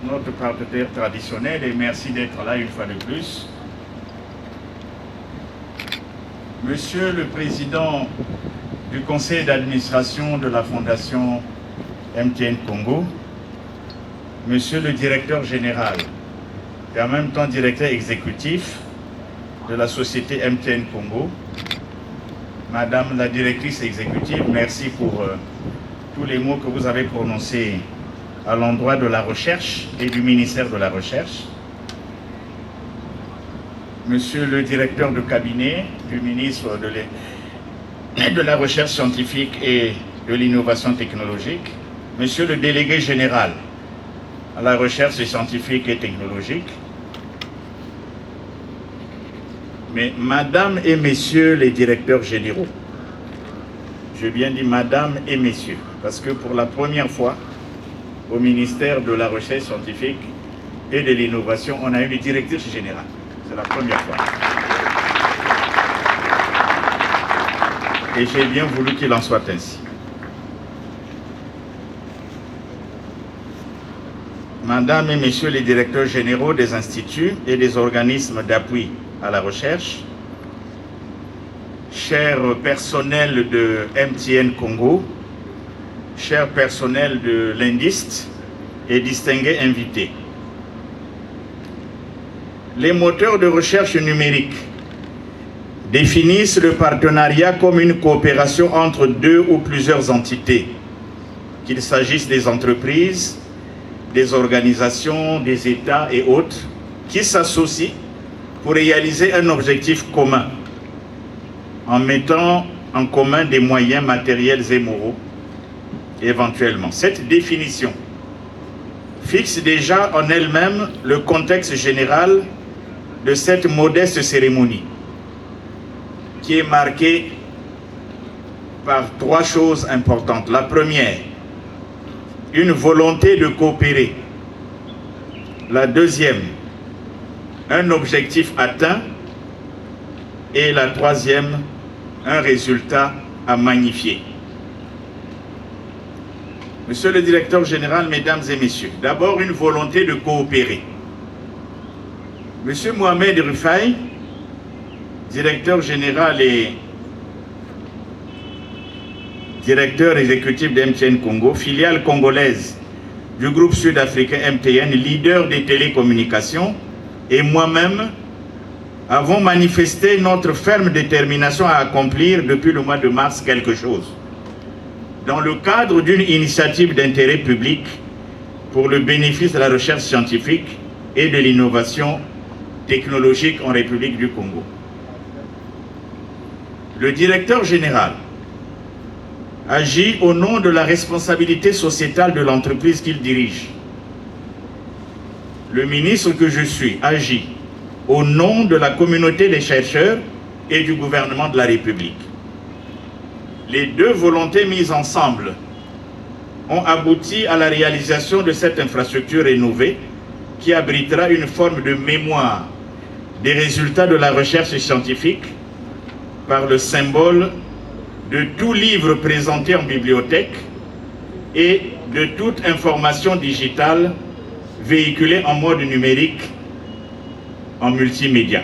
notre partenaire traditionnel, et merci d'être là une fois de plus. Monsieur le Président du Conseil d'administration de la Fondation MTN Congo, Monsieur le Directeur général et en même temps Directeur exécutif de la société MTN Congo, Madame la Directrice exécutive, merci pour tous les mots que vous avez prononcés à l'endroit de la recherche et du ministère de la Recherche. Monsieur le directeur de cabinet du ministre de la Recherche scientifique et de l'innovation technologique, Monsieur le délégué général à la recherche scientifique et technologique, mais Madame et Messieurs les directeurs généraux, je bien dit Madame et Messieurs, parce que pour la première fois, au ministère de la Recherche scientifique et de l'innovation, on a une directrice générale. C'est la première fois. Et j'ai bien voulu qu'il en soit ainsi. Madame et Messieurs les directeurs généraux des instituts et des organismes d'appui à la recherche, chers personnels de MTN Congo, chers personnels de l'INDIST et distingués invités. Les moteurs de recherche numérique définissent le partenariat comme une coopération entre deux ou plusieurs entités, qu'il s'agisse des entreprises, des organisations, des États et autres, qui s'associent pour réaliser un objectif commun, en mettant en commun des moyens matériels et moraux, éventuellement. Cette définition fixe déjà en elle-même le contexte général de cette modeste cérémonie, qui est marquée par trois choses importantes. La première, une volonté de coopérer. La deuxième, un objectif atteint. Et la troisième, un résultat à magnifier. Monsieur le directeur général, mesdames et messieurs, d'abord une volonté de coopérer. Monsieur Mohamed Rufai, directeur général et directeur exécutif de MTN Congo, filiale congolaise du groupe sud-africain MTN, leader des télécommunications, et moi-même avons manifesté notre ferme détermination à accomplir depuis le mois de mars quelque chose, dans le cadre d'une initiative d'intérêt public pour le bénéfice de la recherche scientifique et de l'innovation technologique en République du Congo. Le directeur général agit au nom de la responsabilité sociétale de l'entreprise qu'il dirige. Le ministre que je suis agit au nom de la communauté des chercheurs et du gouvernement de la République. Les deux volontés mises ensemble ont abouti à la réalisation de cette infrastructure rénovée qui abritera une forme de mémoire des résultats de la recherche scientifique par le symbole de tout livre présenté en bibliothèque et de toute information digitale véhiculée en mode numérique en multimédia.